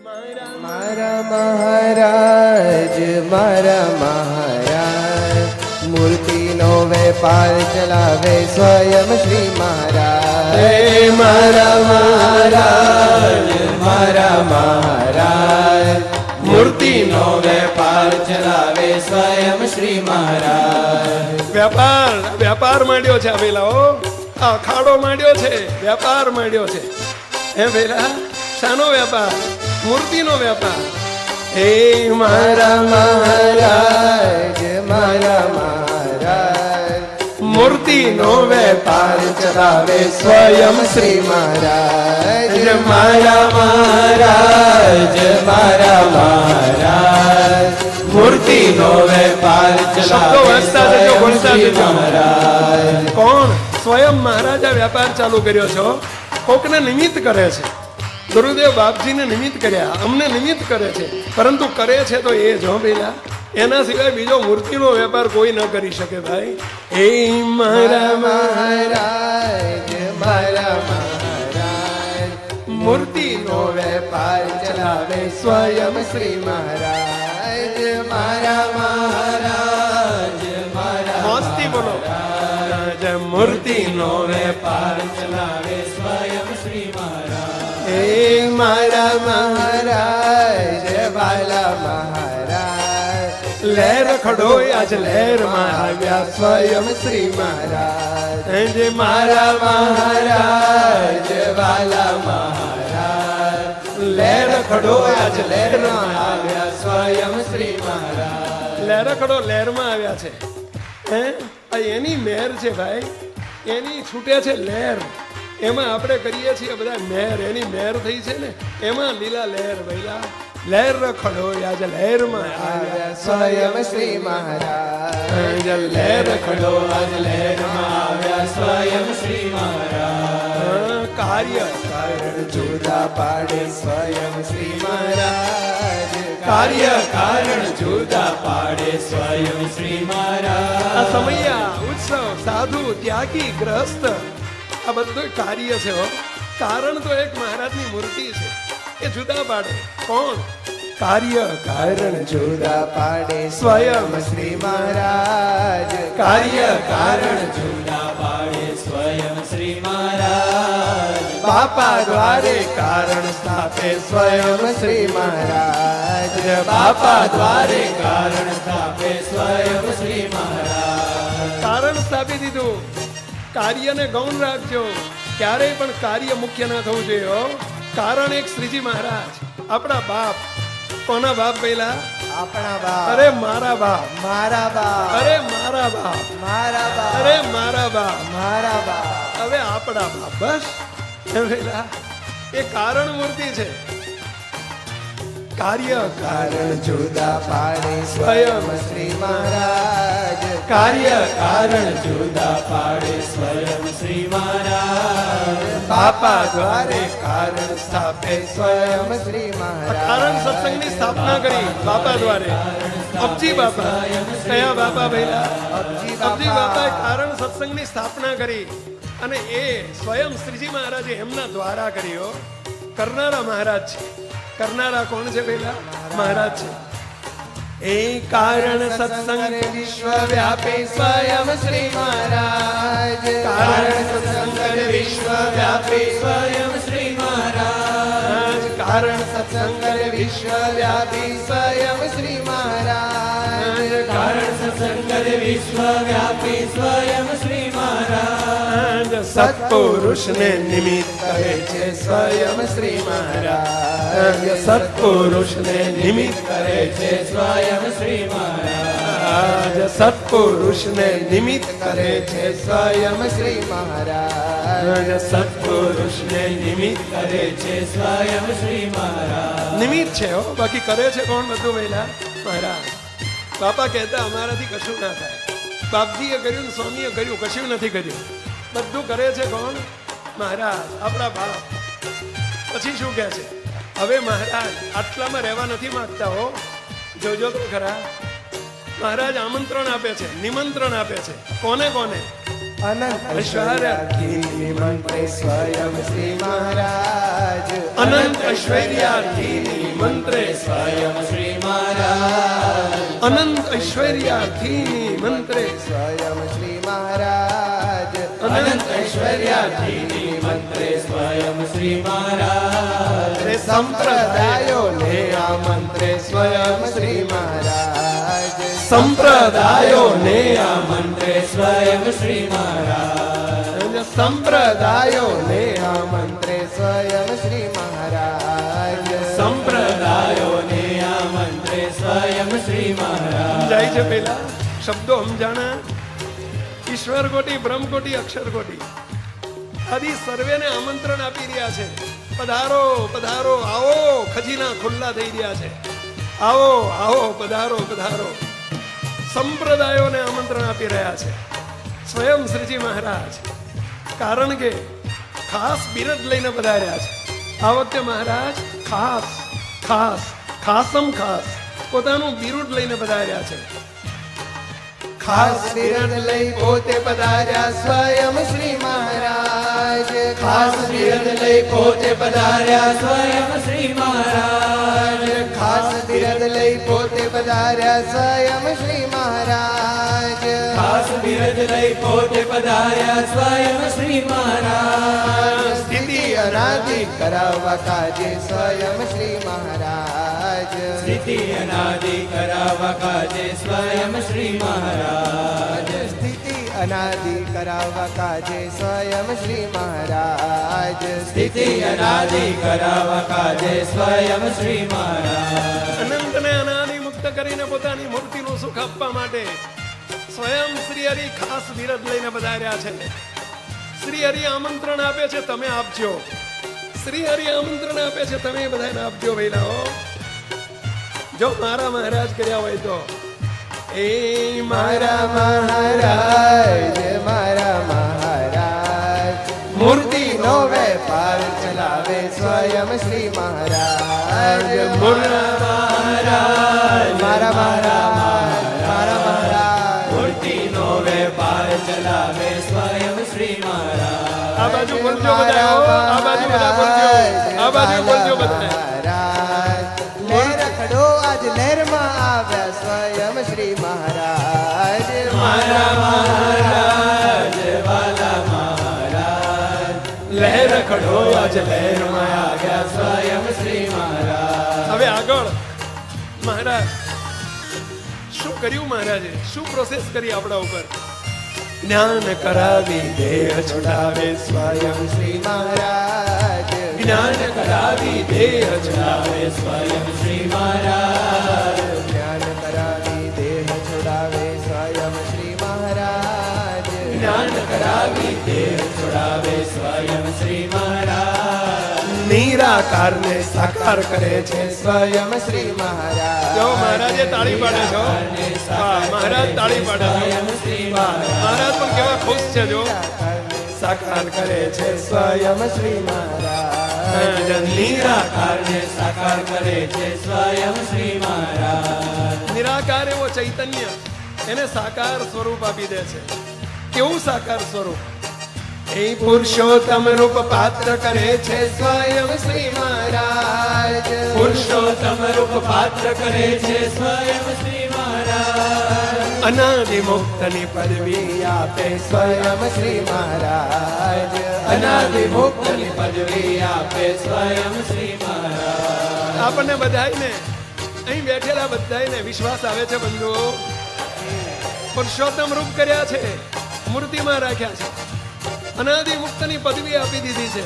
મારા મહારાજ, મારા મહારાજ, મૂર્તિનો વેપાર ચલાવે સ્વયં શ્રી મહારાજ. મારા મહારાજ, મારા મહારાજ, મૂર્તિનો વેપાર ચલાવે સ્વયં શ્રી મહારાજ. વેપાર માંડ્યો છે. વેલાઓ અખાડો માંડ્યો છે, વેપાર માંડ્યો છે. હે વેલા, શાનો વેપાર? મૂર્તિનો વેપાર. હે મારા મહારાજ, મારા મહારાજ, મૂર્તિનો વેપાર ચલાવે સ્વયં શ્રી મહારાજ. મારા મહારાજ, મારા મહારાજ, મૂર્તિનો વેપાર ચલાવે સ્વયં શ્રી મહારાજ. કોણ? સ્વયં મહારાજ આ વેપાર ચાલુ કર્યો છો. કોકને નિમિત્ત કરે છે. ગુરુદેવ બાપજીને નિમિત્ત કર્યા, અમને નિમિત્ત કરે છે, પરંતુ કરે છે તો એ જો પેલા, એના સિવાય બીજો મૂર્તિનો વેપાર કોઈ ન કરી શકે ભાઈ. હે મારા મહારાજ, મારા મહારાજ, મૂર્તિનો વેપાર ચલાવે સ્વયં શ્રી મહારાજ. મારા મહારાજ, મારા મસ્તી બોલો. મૂર્તિનો વેપાર ચલાવે સ્વયં શ્રી મહારાજ. હે મારા મહારાજ, વાલા મહારાજ, લહેર ખડોય આજ લહેરમાં આવ્યા સ્વયં શ્રી મહારાજ. મારા મહારાજ, વાલા મહારાજ, લહેર ખડોય આજ લહેરમાં આવ્યા સ્વયં શ્રી મહારાજ. લહેર ખડો લહેરમાં આવ્યા છે. હે, આ એની મહેર છે ભાઈ, એની છૂટે છે લહેર. એમાં આપણે કરીએ છીએ બધા મહેર, એની મહેર થઈ છે ને, એમાં લીલા લહેર વૈલા. લહેર ખડો આજ લહેરમાં આવ્યા સ્વયં શ્રી મહારાજ. લહેર ખડો આજ લહેરમાં આવ્યા સ્વયં શ્રી મહારાજ. કાર્ય કારણ જુદા પાડે સ્વયં શ્રી મહારાજ. કાર્ય કારણ જુદા પાડે સ્વયં શ્રી મહારાજ. આ સમયા ઉત્સવ સાધુ ત્યાગી ગ્રસ્ત આ બધું કાર્ય છે. કારણ તો એક મહારાજની મૂર્તિ છે, એ જુદા પાડે. કોણ? કાર્ય કારણ જુદા પાડે સ્વયં શ્રી મહારાજ. કાર્ય કારણ જુદા પાડે સ્વયં શ્રી મહારાજ. બાપા દ્વારે કારણ સ્થાપે સ્વયં શ્રી મહારાજ. બાપા દ્વારે કારણ સ્થાપે સ્વયં શ્રી મહારાજ. કારણ સ્થાપી દીધું. કાર્યને ગૌણ રાખજો, ક્યારેય પણ કાર્ય મુખ્ય ના થવું જોઈએ. કારણ એક શ્રીજી મહારાજ, આપણા બાપ. કોના બાપ પહેલા? આપણા બાપ. અરે મારા બાપ, મારા બાપ. અરે મારા બાપ, મારા બાપ. અરે મારા બાપ, મારા બાપ. હવે આપણા બાપ. બસ પહેલા એ કારણ મૂર્તિ છે. કાર્ય કારણ જુદા પાડે સ્વયં શ્રી મહારાજ. કાર્ય કારણ જુદા પાડે સ્વયં શ્રી મહારાજ. બાપા દ્વારે કારણ સ્થાપે સ્વયં શ્રી મહારાજ. કારણ સત્સંગની સ્થાપના કરી બાપા દ્વારે. અબજી બાપા. કયા બાપા પહેલા? અબજી બાપાએ કારણ સત્સંગની સ્થાપના કરી, અને એ સ્વયં શ્રીજી મહારાજે એમના દ્વારા કર્યો. કરનારા મહારાજ છે. કરનારા કોણ છે પહેલા? મહારાજ છે. એ કારણ સત્સંગ વિશ્વ વ્યાપે સ્વયં શ્રી મહારાજ. કારણ સત્સંગ વિશ્વ વ્યાપે સ્વયં શ્રી મહારાજ. કારણ સત્સંગ વિશ્વ વ્યાપી સ્વયં શ્રી મહારાજ. કારણ સત્સંગ વિશ્વ વ્યાપી સ્વયં શ્રી મહારાજ. સત્પુરુષને નિમિત્ત કરે છે સ્વયં શ્રી મહારાજ. સત્પુરુષને નિમિત્ત કરે છે સ્વયં શ્રી મહારાજ. સત્પુરુષને નિમિત્ત કરે છે સ્વયં શ્રી મહારાજ. સત્પુરુષને નિમિત્ત કરે છે સ્વયં શ્રી મહારાજ. નિમિત્ત છે હો, બાકી કરે છે કોણ બધું પહેલા? મહારાજ. બાપા કહેતા અમારાથી કશું ના થાય. બાપજીએ કર્યું ને સ્વામીએ કર્યું, કશું નથી કર્યું. બધું કરે છે કોણ? મહારાજ, આપણા બાપ. પછી શું કહે છે? હવે મહારાજ આટલામાં રહેવા નથી માંગતા હો, જોજો તો ખરા. મહારાજ આમંત્રણ આપે છે, નિમંત્રણ આપે છે. કોને કોને? અનંત ઐશ્વર્યાર્થી નિમંત્રે સ્વયં શ્રી મહારાજ. અનંત ઐશ્વર્યાર્થી મંત્રે સ્વયં શ્રી મહારાજ અનંત ઐશ્વર્યાથી મંત્રે સ્વયં શ્રી મહારાજ અનંત ઐશ્વર્યાથી મંત્રે સ્વયં શ્રી મહારાજ સંપ્રદાયોને આ મંત્રે સ્વયં શ્રી મહારાજ સંપ્રદાયોને આ મંત્રે સ્વયં શ્રી મહારાજ સંપ્રદાયોને આ મંત્રે સ્વયં શ્રી મહારાજ સંપ્રદાયોને આ મંત્રે સ્વયં શ્રી મહારાજ જાય છે પેલા શબ્દો સમજાણા ઈશ્વર કોટી બ્રહ્મ કોટી અક્ષર કોટી આદિ સર્વેને આમંત્રણ આપી રહ્યા છે. પધારો પધારો આવો, ખજીના ખુલ્લા થઈ રહ્યા છે. આવો આવો પધારો પધારો. સંપ્રદાયોને આમંત્રણ આપી રહ્યા છે સ્વયં શ્રીજી મહારાજ. કારણ કે ખાસ બિરદ લઈને પધાર્યા છે આ વખતે મહારાજ. ખાસ ખાસ ખાસમ ખાસ પોતાનું બિરુદ લઈને પધાર્યા છે. ખાસ બિરદ લઈ પોતે પધાર્યા સ્વયં શ્રી મહારાજ. ખાસ બિરદ લઈ પોતે પધાર્યા સ્વયં શ્રી મહારાજ. ખાસ બિરદ લઈ પોતે પધાર્યા સ્વયં શ્રી મહારાજ. ખાસ બિરદ લઈ પોતે પધાર્યા સ્વયં શ્રી મહારાજ. સ્થિતિ અનાદિ કરાવવા કાજે સ્વયં શ્રી મહારાજ. સ્થિતિ અનાદિ કરાવવા કાજે સ્વયં શ્રી મહારાજ. સ્થિતિ અનાદિ કરાવવા કાજે સ્વયં શ્રી મહારાજ. સ્થિતિ અનાદિ કરાવવા કાજે સ્વયં શ્રી મહારાજ. અનંતને અનાદિ મુક્ત કરીને પોતાની મૂર્તિનું સુખ આપવા માટે સ્વયં શ્રી હરિ ખાસ બિરદ લઈને પધાર્યા છે. શ્રી હરિ આમંત્રણ આપે છે, તમે આપજો. શ્રી હરિ આમંત્રણ આપે છે, તમે બધાને આપજો. વૈલાઓ જો મારા મહારાજ કર્યા હોય તો એ મારા મહારાજ, મારા મહારાજ મૂર્તિનો વેપાર ચલાવે સ્વયં શ્રી મહારાજ. મારા મહારાજ, મારા મહારાજ, મારા મહારાજ મૂર્તિનો વેપાર ચલાવે સ્વયં શ્રી મહારાજ. આ બાજુ બોલજો બધા, આ બાજુ બધા બોલજો, આ બાજુ બોલજો બધા. લહેર ખડો આજ લહેરમાં આવ્યા સ્વયં શ્રી મહારાજ. મારા મહારાજ, વાલા મહારાજ લહેર ખડો આજ લહેરમાં આવ્યા સ્વયં શ્રી મહારાજ. હવે આગળ મહારાજ શું કર્યું? મહારાજે શું પ્રોસેસ કરી આપણા ઉપર? જ્ઞાન કરાવી દેહ છોડાવે સ્વયં શ્રી મહારાજ. જ્ઞાન કરાવી દેહ છોડાવે સ્વયં શ્રી મહારાજ. જ્ઞાન કરાવી દેહ છોડાવે સ્વયં શ્રી મહારાજ. જ્ઞાન કરાવી દેહ છોડાવે સ્વયં શ્રી મહારાજ. નિરાકારને સાકાર કરે છે સ્વયં શ્રી મહારાજ. જો મહારાજે તાળી પાડે છો, મહારાજ તાળી પાડે છે. મહારાજ પણ કેવા ખુશ છે. જો સાકાર કરે છે સ્વયં શ્રી મહારાજ. નિરાકારને સાકાર કરે છે સ્વયં શ્રી મહારાજ. નિરાકાર એવો ચૈતન્ય એને સાકાર સ્વરૂપ આપી દે છે. કેવું સાકાર સ્વરૂપ? એ પુરુષોત્તમ રૂપ પાત્ર કરે છે સ્વયં શ્રી મહારાજ. પુરુષોત્તમ રૂપ પાત્ર કરે છે સ્વયં શ્રી મહારાજ. અનાદિ મુક્તની પદવી આપે સ્વયં શ્રી મહારાજ. અનાદિ મુક્તની પદવી આપે સ્વયં શ્રી મહારાજ. આપણને બધાયને અહીં બેઠેલા બધાયને વિશ્વાસ આવે છે બંધુઓ, પુરુષોત્તમ રૂપ કર્યા છે, મૂર્તિમાં રાખ્યા છે, અનાદિ મુક્તની પદવી આપી દીધી છે.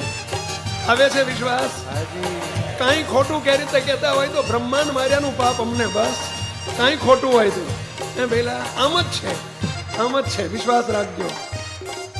આવે છે વિશ્વાસ? કાંઈ ખોટું કે રીતે કહેતા હોય તો બ્રહ્માંડ માર્યાનું પાપ અમને બસ. કાંઈ ખોટું હોય તો પેલા આમ જ છે, આમ જ છે. વિશ્વાસ રાખજો.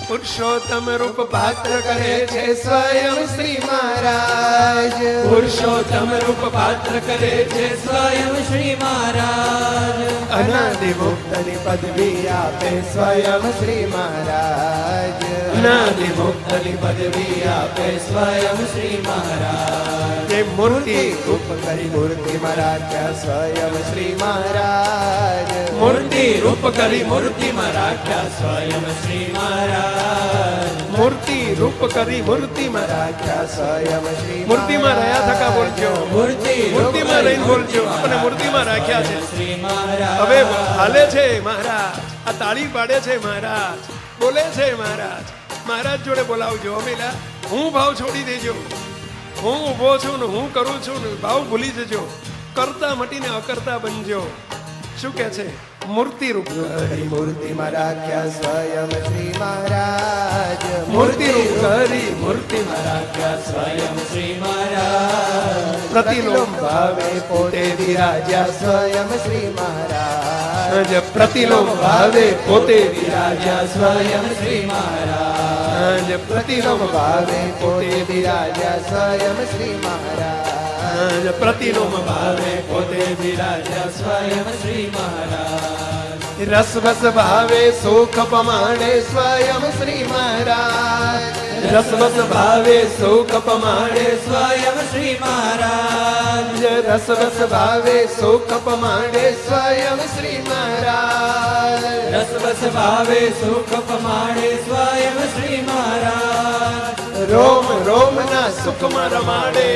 પુરુષોત્તમ રૂપ પાત્ર કરે છે સ્વયં શ્રી મહારાજ. પુરુષોત્તમ રૂપ પાત્ર કરે છે સ્વયં શ્રી મહારાજ. અનાદિ મુક્તની પદવી આપે સ્વયં શ્રી મહારાજ. અનાદિ મુક્તની પદવી આપે સ્વયં શ્રી મહારાજ. જે મૂર્તિ રૂપ કરી મૂર્તિમાં રાખ્યા સ્વયં શ્રી મહારાજ. મૂર્તિ રૂપ કરી મૂર્તિમાં રાખ્યા સ્વયં શ્રી મહારાજ. મૂર્તિ રૂપ કરી મૂર્તિમાં રાખ્યા સ્વયં શ્રી. મૂર્તિમાં રહ્યા થકા બોલજો. મૂર્તિમાં હૃદયમાં લઈને બોલજો. આપણને મૂર્તિમાં રાખ્યા છે. હવે હાલે છે મહારાજ, આ તાળી પાડે છે મહારાજ, બોલે છે મહારાજ. મહારાજ જોડે બોલાવજો. અમેલા હું ભાવ છોડી દેજો. હું ઊભો છું ને હું કરું છું ને ભાવ ભૂલી જજો. કરતા મટીને અકર્તા બનજો. શું કે છે? મૂર્તિ રૂપ કરી મૂર્તિમાં રાખ્યા સ્વયં શ્રી મહારાજ. મૂર્તિ રૂપ કરી મૂર્તિમાં રાખ્યા સ્વયં શ્રી મહારાજ. પ્રતિલોમ ભાવે પોતે વિરાજ્યા સ્વયં શ્રી મહારાજ. પ્રતિલોમ ભાવે પોતે વિરાજ્યા સ્વયં શ્રી મહારાજ. પ્રતિલોમ ભાવે પોતે વિરાજ્યા સ્વયં શ્રી મહારાજ. પ્રતિલોમ ભાવે પોતે વિરાજ્યા સ્વયં શ્રી મહારાજ. રસવસ ભાવે સુખ પમાડે સ્વયં શ્રી મહારાજ. રસવસ ભાવે સુખ પમાડે સ્વયં શ્રી મહારાજ. રસવસ ભાવે સુખ પમાડે સ્વયં શ્રી મહારાજ. રસવસ ભાવે સુખ પમાડે સ્વયં શ્રી મહારાજ. રોમ રોમ ના સુખમાં રમાડે.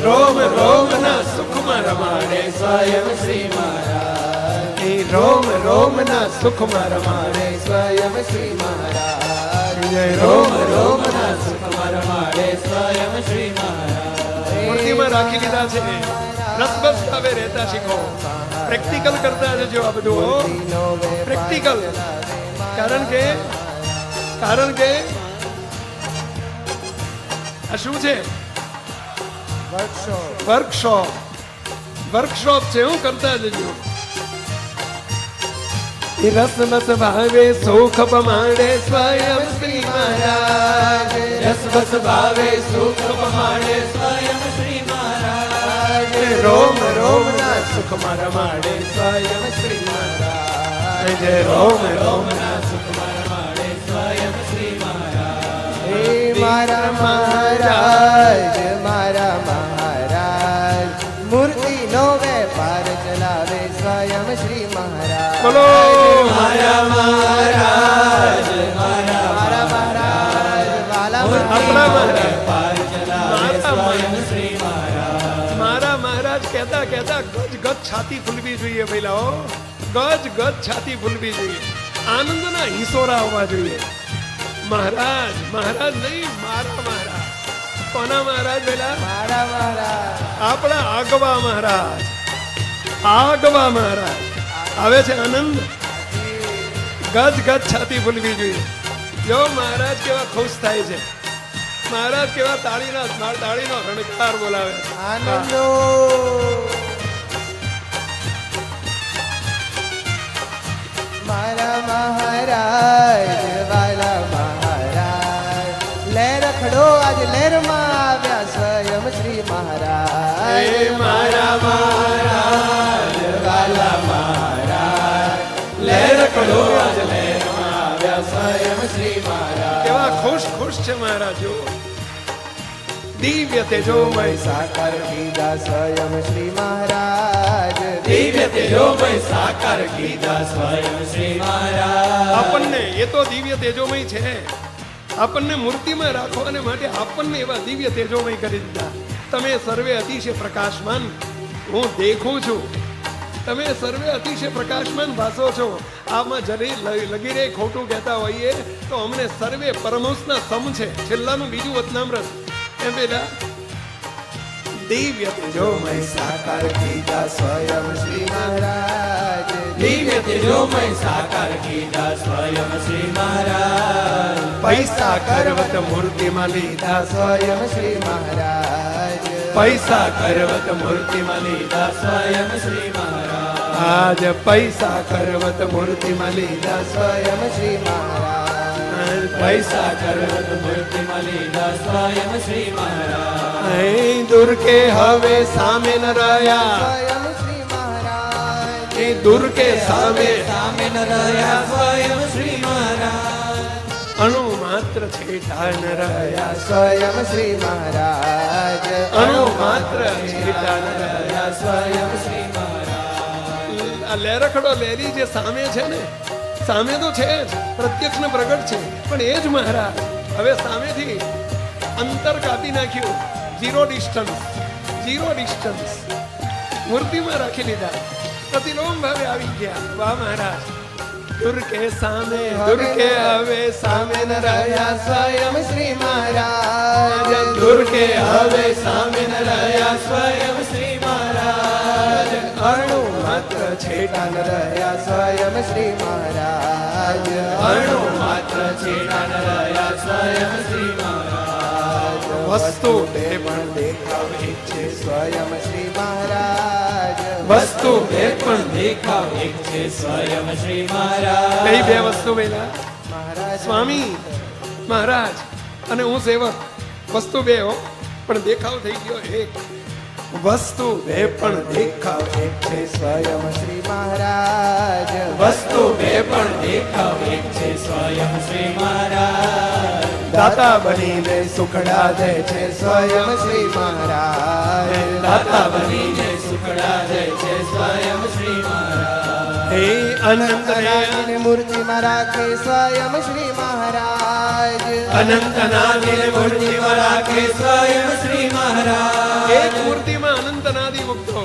રોમ રોમ ના સુખમાં રમાડે સ્વયં શ્રી મહારાજ. રોમ રોમ ના સુખમાં રમાડે સ્વયં શ્રી મહારાજ. રોમ રોમ ના સુખમાં રમાડે સ્વયં શ્રી મહારાજ. મૂર્તિમાં રાખી લીધા છે. રસબસ ભાવે રહેતા શીખો. પ્રેક્ટિકલ કરતા જજો આ બધું. પ્રેક્ટિકલ. કારણ કે આ શું છે? વર્કશોપ છે. હું કરતા જજો. રસમસ ભાવે સુખ પમાડે સ્વયં શ્રી મહારાજ. રસવસ ભાવે સુખ પમાડે સ્વયં શ્રી મહારાજ. રોમ રોમ ના સુખમાં રમાડે સ્વયં શ્રી મહારાજ. રોમ રોમ ના સુખમાં રમાડે સ્વયં શ્રી મહારાજ. હે મારા મહારાજ, મારા મહારાજ, મૂર્તિ નો વેપાર ચલાવે સ્વયં શ્રી મહારાજ. બોલો મારા મહારાજ, મારા મહારાજ, વાલા આપણા મહારાજ વેપાર ચલાવે સ્વયં શ્રી મહારાજ. મારા મહારાજ કહેતા કહેતા ગજ ગજ છાતી ફૂલવી જોઈએ. પહેલા ગજ ગજ છાતી ફૂલવી જોઈએ. આનંદના હિંસોરા હોવા જોઈએ. મહારાજ મહારાજ નહીં, મારા મહારાજ. કોના મહારાજ? પેલા મારા મહારાજ, આપણા આગવા મહારાજ. આગવા મહારાજ આવે છે આનંદ. ગજ ગજ છાતી ફૂલવી જોઈએ. જો મહારાજ કેવા ખુશ થાય છે. મહારાજ કેવા તાળીનો રણકાર બોલાવે છે. આનંદો. મારા મહારાજ, વાલા મહારાજ, લહેર ખડો આજ લહેરમાં આવ્યા સ્વયં શ્રી મહારાજ. મારા મહારાજ, વાલા મહારાજ, લહેર ખડો આજ લહેરમાં આવ્યા સ્વયં શ્રી મહારાજ. કેવા ખુશ છે મહારાજો. દિવ્ય તેજોમય સાકાર કીધા સ્વયં શ્રી મહારાજ. દિવ્ય તેજોમય સાકાર કીધા સ્વયં શ્રી મહારાજ. આપણને એ તો દિવ્ય તેજોમય છે. આપણને મૂર્તિમાં રાખવાને માટે આપણને એવા દિવ્ય તેજોમય કરી દીધા. તમે સર્વે અતિશય પ્રકાશમાન. હું દેખું છું. તમે સર્વે અતિશય પ્રકાશમાન ભાસો છો. આમાં જરી લગીરે ખોટું કહેતા હોઈએ તો અમને સર્વે પરમહંસના સમ છે. છેલ્લાનું બીજું વચનામૃત એમ પેલા દિવ્ય તેજોમય સાકાર કીધા સ્વયં શ્રી મહારાજ. દિવ્ય તેજોમય સાકાર કીધા સ્વયં શ્રી મહારાજ. પૈસા કરવત મૂર્તિમાં લીધા સ્વયં શ્રી મહારાજ. પૈસા કરવત મૂર્તિમાં લીધા સ્વયં શ્રી મહારાજ. આજ પૈસા કરવત મૂર્તિમાં લીધા સ્વયં શ્રી મહારાજ. પૈસા કરવત મૂર્તિમાં લીધા સ્વયં શ્રી મહારાજ. દુર્ગે હવે સામે ન રહ્યા. સ્વયં શ્રી મહારાજ. એ દુર્ગે સામે ન રહ્યા સ્વયં શ્રી મહારાજ. અણુ માત્ર છેટા ન રહ્યા. સ્વયં શ્રી મહારાજ. અણુ માત્ર છેટા ન રહ્યા. સ્વયં શ્રી મહારાજ. આ લેરખડો લેરી જે સામે છે ને, સામે તો છે જ, પ્રત્યક્ષ ને પ્રગટ છે, પણ એ જ મહારાજ હવે સામેથી અંતર કાપી નાખ્યું. ઝીરો ડિસ્ટન્સ મૂર્તિમાં રાખી લીધા. અતિલોમ ભાવે આવી ગયા. વાહ મહારાજ. દુર કે સામે દુર કે હવે સામે ન રહ્યા સ્વયં શ્રી મહારાજ. દુર કે હવે સામે ન રહ્યા સ્વયં શ્રી મહારાજ. અણુ માત્ર છેટા ન રહ્યા સ્વયં શ્રી મહારાજ. અણુ માત્ર છેટા ન રહ્યા સ્વયં શ્રી મહારાજ. વસ્તુ બે પણ દેખાવ એક છે સ્વયં શ્રી મહારાજ. વસ્તુ બે પણ દેખાવ એક છે સ્વયં શ્રી મહારાજ. કઈ બે વસ્તુ બેલા? મહારાજ સ્વામી મહારાજ અને હું સેવક. વસ્તુ બે હો, પણ દેખાવ થઈ ગયો એક. વસ્તુ બે પણ દેખાવ એક છે સ્વયં શ્રી મહારાજ. વસ્તુ બે પણ દેખાવ એક છે સ્વયં શ્રી મહારાજ. દાતા બનીને સુખડા દે છે સ્વયં શ્રી મહારાજ. દાતા બનીને સુખડા દે છે સ્વયં શ્રી મહારાજ. હે અનંત અનંતનાથની મૂર્તિમાં રાખે સ્વયં શ્રી મહારાજ. અનંતનાથની મૂર્તિમાં રાખે સ્વયં શ્રી મહારાજ. એક મૂર્તિમાં અનંતનાદી મુક્તો.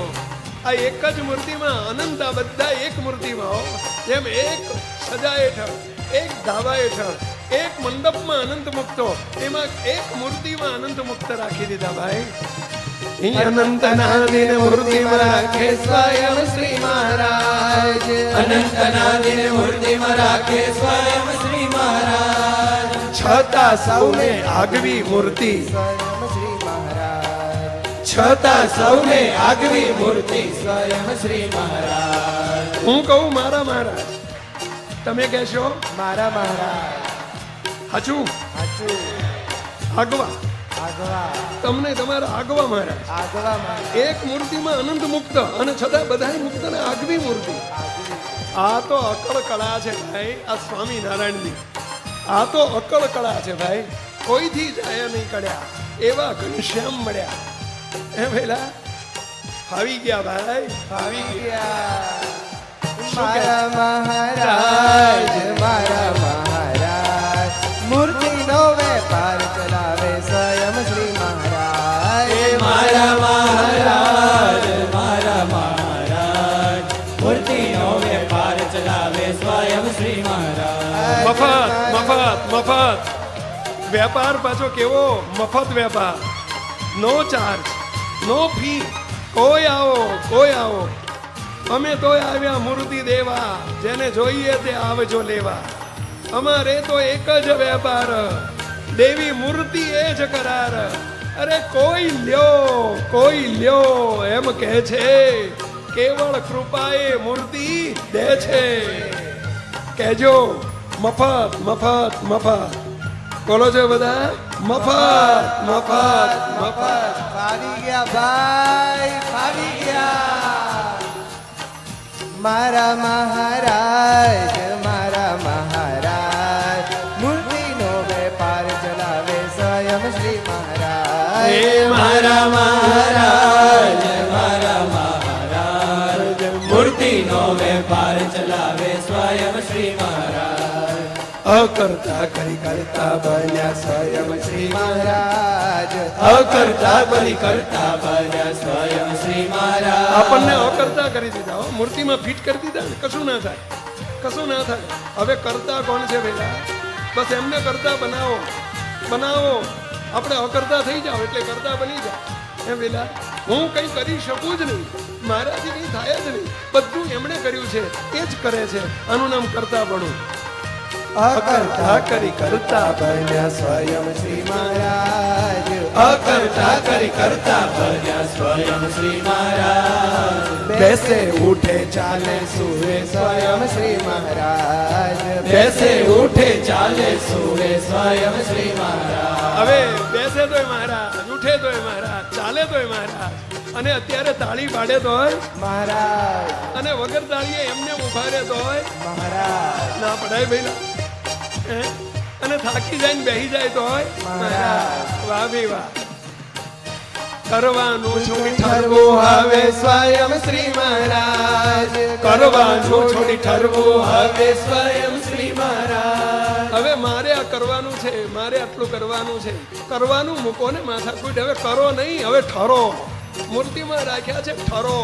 આ એક જ મૂર્તિમાં અનંત, બધા એક મૂર્તિમાં હો. જેમ એક સજા હેઠળ, એક ધાબા હેઠળ, એક મંડપમાં અનંત મુક્તો, એમાં એક મૂર્તિમાં અનંત મુક્ત રાખી દીધા ભાઈ. અનંતનાદિને મૂર્તિમાં રાખે સ્વયં શ્રી મહારાજ. અનંતનાદિને મૂર્તિમાં રાખે સ્વયં શ્રી મહારાજ. છતાં સૌને આગવી મૂર્તિ, સ્વયં શ્રી મહારાજ. છતાં સૌને આગવી મૂર્તિ. સ્વયં શ્રી મહારાજ. હું કહું મારા મહારાજ, તમે કહેશો મારા મહારાજ. હાચું હાચું. આગવા. આગવા. તમને તમારા આગવા મહારાજ. આગવા મહારાજ. એક મૂર્તિમાં અનંત મુક્ત અને છતાં બધા મુક્ત ને આગવી મૂર્તિ. આ તો અકળ કળા છે ભાઈ. આ સ્વામી નારાયણની આ તો અકળ કળા છે ભાઈ. કોઈથી જાય નહીં કળ્યા એવા ઘનશ્યામ મળ્યા. હે ભેલા ફાવી ગયા ભાઈ, ફાવી ગયા. મારા મહારાજ. મારા મહારાજ. મૂર્તિનો વેપાર ચલાવે સ્વયં શ્રી મહારાજ. મારા મહારાજ, મારા મહારાજ. મૂર્તિનો વેપાર ચલાવે સ્વયં શ્રી મહારાજ. મફત મફત મફત વેપાર પાછો કેવો? મફત વેપાર. નો ચાર્જ, નો ફી. કોઈ આવો, કોઈ આવો. અમે તો આવ્યા મૂર્તિ દેવા, જેને જોઈએ તે આવજો લેવા. અમારે તો એક જ વેપાર, દેવી મૂર્તિ એ જ કરાર. અરે કોઈ લ્યો એમ કહે છે. કેવળ કૃપાએ મૂર્તિ દે છે. કહેજો મફત મફત મફત. બોલો છો બધા? મફત મફત મફત. ફાવી ગયા ભાઈ, ફાવી ગયા. મારા મહારાજ. મારા મહારાજ. મૂર્તિનો વેપાર ચલાવે સ્વયં શ્રી મહારાજ. હે મારા મહારાજ, મારા મહારાજ. મૂર્તિનો વેપાર ચલાવે સ્વયં શ્રી મહારાજ. અકર્તા કરી કરતા બન્યા સ્વયં શ્રી મહારાજ. અકર્તા કરી કરતા બન્યા સ્વયં શ્રી મહારાજ. આપણને અકર્તા કરી દીધા હો. મૂર્તિમાં ફિટ કરી દીધા ને કશું ના થાય, કશું ના થાય. હવે કરતા કોણ છે ભેલા? બસ એમને કરતા બનાવો, બનાવો. આપણે અકર્તા થઈ જાઓ એટલે કરતા બની જાય. હે ભેલા, હું કંઈ કરી શકું જ નહીં, મારાથી કંઈ થાય જ નહીં. બધું એમણે કર્યું છે, એ જ કરે છે. આનું નામ કરતા બનવું. અકર્તા કરી કરતા બન્યા સ્વયં શ્રી મહારાજ. અકર્તા કરી કરતા બન્યા સ્વયં શ્રી મહારાજ. બેસે ઉઠે ચાલે સુવે સ્વયં શ્રી મહારાજ. બેસે ઉઠે ચાલે સુવે સ્વયં શ્રી મહારાજ. હવે બેસે તોય મહારાજ, ઉઠે તોય મહારાજ, ચાલે તોય મહારાજ. અને અત્યારે તાળી પાડે તોય મહારાજ. અને વગર તાળીએ એમને ઉભા રહે તોય મહારાજ. ના પડાય ભઈલા. અને થાકી જાય ને બેહી જાય તો મહારાજ. વાહ ભી વાહ. કરવાનું છોડી ઠરવું હવે સ્વયં શ્રી મહારાજ. કરવાનું છોડી ઠરવું હવે સ્વયં શ્રી મહારાજ. હવે મારે આ કરવાનું છે. મારે આટલું કરવાનું છે. કરવાનું મૂકો ને માથાકૂટ, હવે કરો નહીં, હવે ઠરો. મૂર્તિમાં રાખ્યા છે ઠરો.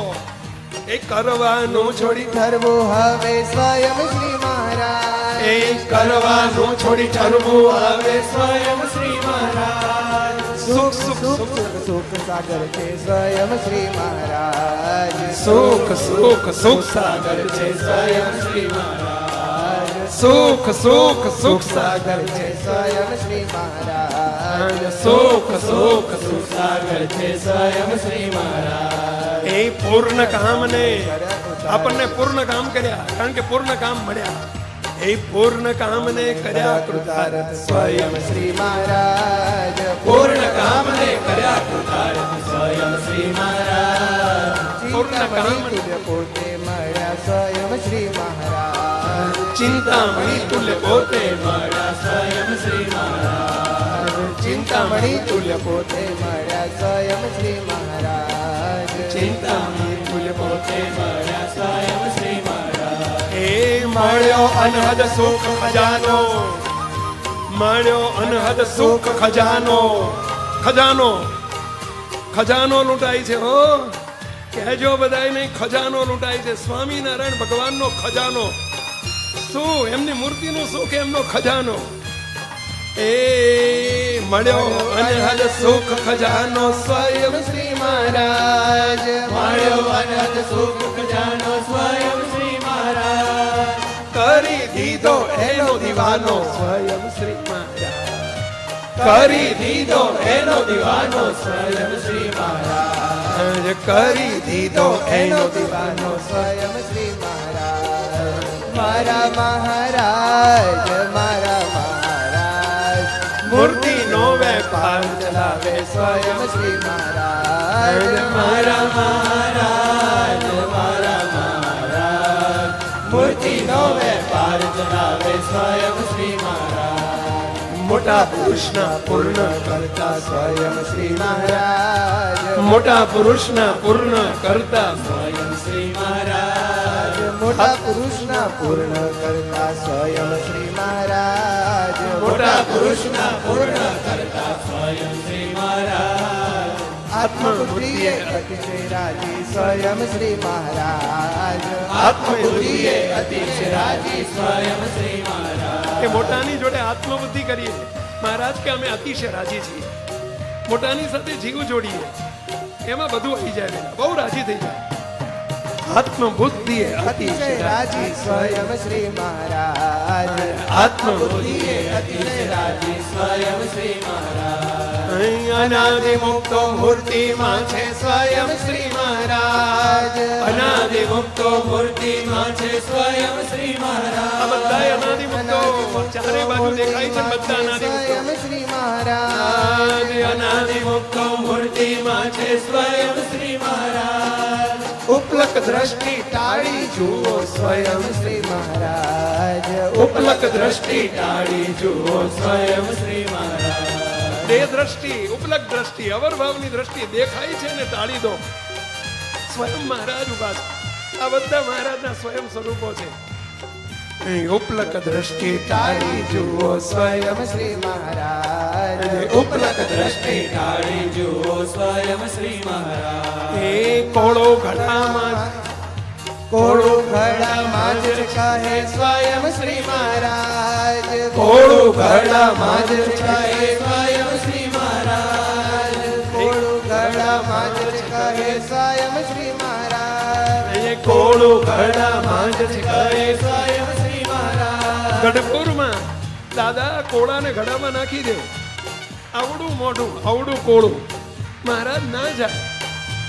એ કરવાનું છોડી ઠરવું હવે સ્વયં શ્રી મહારાજ. એ કરવાનું છોડી ઠરવું હવે સ્વયં શ્રી મહારાજ. સુખ સુખ સુખ સુખ સુખ સાગર છે સ્વયં શ્રી મહારાજ. સુખ સુખ સુખ સાગર છે સ્વયં શ્રી મહારાજ. સુખ સુખ સુખ સાગર સાગર છે સ્વયં શ્રી મહારાજ. સુખ સુખ સુખ સાગર છે સ્વયં શ્રી મહારાજ. એ પૂર્ણ કામને આપણને પૂર્ણ કામ કર્યા, કારણ કે પૂર્ણ કામ મળ્યા. એ પૂર્ણ કામને કર્યા કૃતાર્થ સ્વયં શ્રી મહારાજ. પૂર્ણ કામને કર્યા કૃતાર્થ સ્વયં શ્રી મહારાજ. પૂર્ણ કામ તુલ્ય પોતે મળ્યા સ્વયં શ્રી મહારાજ. ચિંતામણી તુલ્ય પોતે મળ્યા સ્વયં શ્રી મહારાજ. ચિંતામણી તુલ્ય પોતે મળ્યા સ્વયં શ્રી મહારાજ. ચિંતામણી તુલ્ય પોતે મળ્યા સ્વયં શ્રી મહારાજ. એ મળ્યો અનહદ સુખ ખજાનો, મળ્યો અનહદ સુખ ખજાનો. ખજાનો ખજાનો લૂંટાય છે. હો કહેજો બધાને, ખજાનો લૂંટાય છે. સ્વામિનારાયણ ભગવાનનો ખજાનો શું, એમની મૂર્તિનું સુખ, એમનો ખજાનો. એ મળ્યો અનહદ સુખ ખજાનો સ્વયં શ્રી મહારાજ. મળ્યો અનંત સુખ ખજાનો સ્વયં શ્રી મહારાજ. કરી દીધો એનો દીવાનો સ્વયં શ્રી મહારાજ. કરી દીધો એનો દીવાનો સ્વયં શ્રી મહારાજ. કરી દીધો એનો દીવાનો સ્વયં શ્રી મહારાજ. મારા મહારાજ, મારા મહારાજ. મૂર્તિ નો વેપાર ચલાવે સ્વયં શ્રી મહારાજ. મારા મહારાજ, મારા મહારાજ. મૂર્તિનો વેપાર ચલાવે સ્વયં શ્રી મહારાજ. મોટા પુરુષના પૂર્ણ કરતા સ્વયં શ્રી મહારાજ. મોટા પુરુષના પૂર્ણ કરતા સ્વયં શ્રી મહારાજ. મોટા પુરુષના પૂર્ણ કરતા સ્વયં શ્રી મહારાજ. મોટા પુરુષના પૂર્ણ કરતા સ્વયં શ્રી મહારાજ. આત્મબુદ્ધિએ અતિશય રાજી સ્વયં શ્રી મહારાજ. આત્મબુદ્ધિએ અતિશય રાજી સ્વયં શ્રી મહારાજ. કે મોટાની જોડે આત્મબુદ્ધિ કરીએ મહારાજ કે અમે અતિશય રાજી છીએ. મોટાની સાથે જીવ જોડીએ એમાં બધું આવી જાય, બહુ રાજી થઈ જાય. આત્મબુદ્ધિ અતિશય રાજી સ્વયં શ્રી મહારાજ. આત્મબુદ્ધિ અતિશય રાજી સ્વયં શ્રી મહારાજ. અનાદિ મુક્તો મૂર્તિમાં છે સ્વયં શ્રી મહારાજ. અનાદિ મુક્તો મૂર્તિમાં છે સ્વયં શ્રી મહારાજ. આ બધા અનાદિ મુક્તો ચારે બાજુ દેખાય છે, બધા અનાદિ મુક્તો. સ્વયં શ્રી મહારાજ. અનાદિ મુક્તો મૂર્તિમાં છે સ્વયં શ્રી મહારાજ. ઉપલક દ્રષ્ટિ ટાળી જુઓ સ્વયં શ્રી મહારાજ. ઉપલક દ્રષ્ટિ ટાળી જુઓ સ્વયં શ્રી મહારાજ. તે દ્રષ્ટિ, ઉપલક દ્રષ્ટિ, અવરભાવની દ્રષ્ટિ દેખાય છે ને ટાળી દો. સ્વયં મહારાજ ઉભા છે. આ બધા મહારાજના સ્વયં સ્વરૂપો છે. ઉપલક દ્રષ્ટિ ટાળી જુઓ સ્વયં શ્રી મહારાજ. ઉપલક દ્રષ્ટિ ટાળી જુઓ સ્વયં શ્રી મહારાજ. એ કોળો ઘડામાં, કોળું ઘડામાં જ કહે સ્વયં શ્રી મહારાજ. કોળું ઘડામાં જ કહે સ્વયં શ્રી મહારાજ. કોળું ઘડામાં જ કહે સ્વયં શ્રી મહારાજ. એ કોળું ઘડામાં જ કહે. સ્વયં શ્રી મહારાજ. ગઢપુરમાં દાદા કોળાને ઘડામાં નાખી દે. આવડું મોઢું, આવડું કોળું. મહારાજ ના જાય.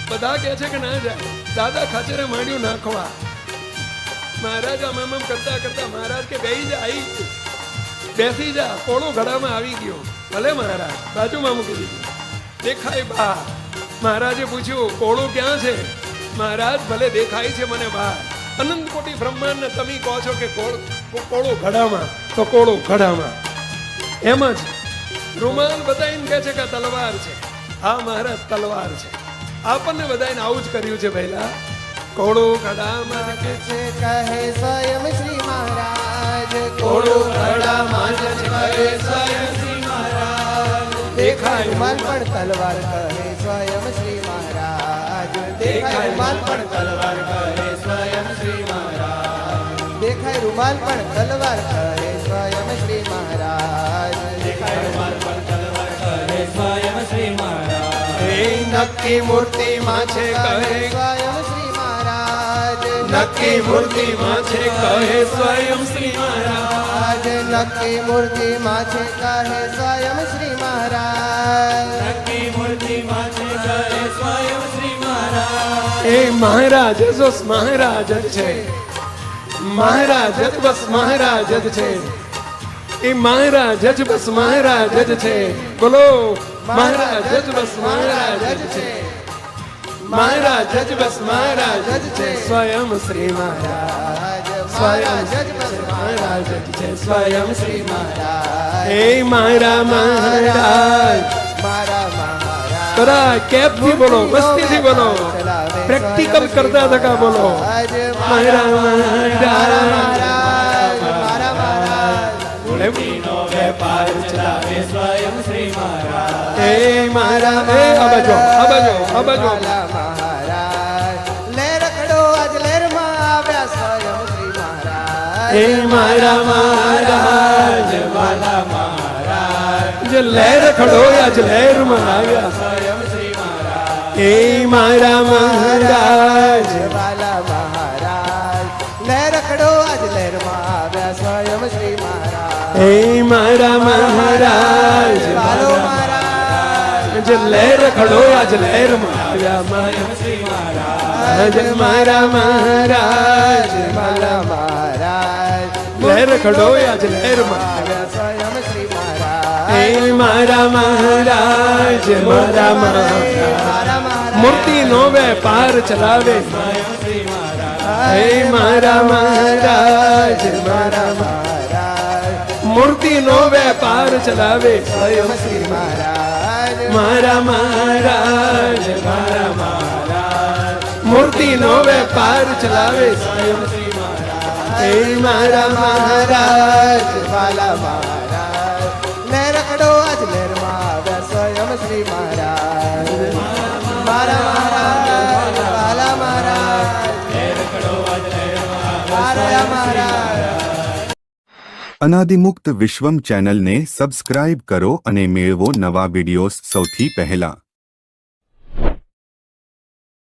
બધા કહે છે કે ના જાય. દાદા ખાચરે માંડ્યું નાખવા. મહારાજ આમ આમ કરતા કરતા મહારાજ કે બેસી જા, આવી બેસી જા. કોળો ઘડામાં આવી ગયો. ભલે મહારાજ બાજુમાં મૂકી દીધું. દેખાય બહાર. મહારાજે પૂછ્યું કોળો ક્યાં છે? મહારાજ ભલે દેખાય છે મને બહાર. અનંત કોટી બ્રહ્માંડ ને તમે કહો છો કે કોળો ઘડામાં, તો કોળો ઘડામાં. એમ જ રૂમાલ બતાવીને કહે છે કે તલવાર છે. હા મહારાજ તલવાર છે. આપણને બધાને આવું જ કર્યું છે. પહેલા કોળો ઘડામાં કહે સ્વયં શ્રી મહારાજ. કોળું ઘડામાં જ કહે સ્વયં શ્રી મહારાજ. દેખાય રૂમાલ પણ તલવાર કહે સ્વયં શ્રી મહારાજ દેખાય રૂમાલ પણ તલવાર કહે સ્વયં શ્રી મહારાજ દેખાય રૂમાલ પણ તલવાર કહે સ્વયં શ્રી મહારાજ દેખાય રૂમાલ પણ તલવાર કહે સ્વયં શ્રી મહારાજ એ નક્કી મૂર્તિમાં છે કહે સ્વયં શ્રી મહારાજ નક્કી મૂર્તિમાં છે કહે સ્વયં શ્રી મહારાજ નક્કી મૂર્તિમાં છે કહે સ્વયં શ્રી મહારાજ નક્કી મૂર્તિમાં છે કહે સ્વયં શ્રી મહારાજ એ મહારાજ જો મહારાજ જ છે મહારાજ જ બસ મહારાજ જ છે એ મહારાજ જ બસ મહારાજ જ છે બોલો મહારાજ જ બસ મહારાજ જ છે મહારાજ જ બસ મહારાજ જ છે સ્વયં શ્રી મહારાજ સ્વયં જ બસ મહારાજ જ છે સ્વયં શ્રી મહારાજ એ મારા મહારાજ મારા મહારાજ તરા કેપથી બોલો મસ્તીથી બોલો પ્રેક્ટિકલ કરતા થકા બોલો મારા મહારાજ મારા મહારાજ મૂર્તિનો વેપાર ચલાવે સ્વયં શ્રી મહારાજ એ મારા એ અબજો વાલા મહારાજ લેર ખડો આજ લેરમાં આવ્યા સ્વયં શ્રી મહારાજ એ મારા મહારાજ વાલા મહારાજ જે લહેર ખડો આજ લહેરમાં આવ્યા સ્વયં શ્રી મહારાજ એ મારા મહારાજ વાલા મહારાજ લેર ખડો આજ લેરમાં આવ્યા સ્વયં શ્રી મહારાજ એ મારા મહારાજ વાલો મહારાજ જે લહેર ખડો આજ લહેરમાં આવ્યા માયા શ્રી મહારાજ મારા મહારાજ વાલા મહારાજ લહેર ખડો આજ લહેરમાં આવ્યા સ્વયં શ્રી મહારાજ એ મારા મહારાજ મારા મહારાજ મારા મહારાજ મૂર્તિ નો વેપાર ચલાવે હે મારા મહારાજ મારા મહારાજ મૂર્તિ નો વેપાર ચલાવે સ્વયં શ્રી મહારાજ મારા મહારાજ મારા મહારાજ મૂર્તિ નો વેપાર ચલાવે સ્વયં શ્રી મહારાજ હે મારા મહારાજ વાલા મહારાજ લેર ખડો આજ લેરમાં આવ્યા સ્વયં શ્રી મહારાજ મારા મહારાજ વાલા મહારાજ મારા મહારાજ અનાદિમુક્ત વિશ્વમ ચેનલને સબસ્ક્રાઇબ કરો અને મેળવો નવા વિડિયોઝ સૌથી પહેલા.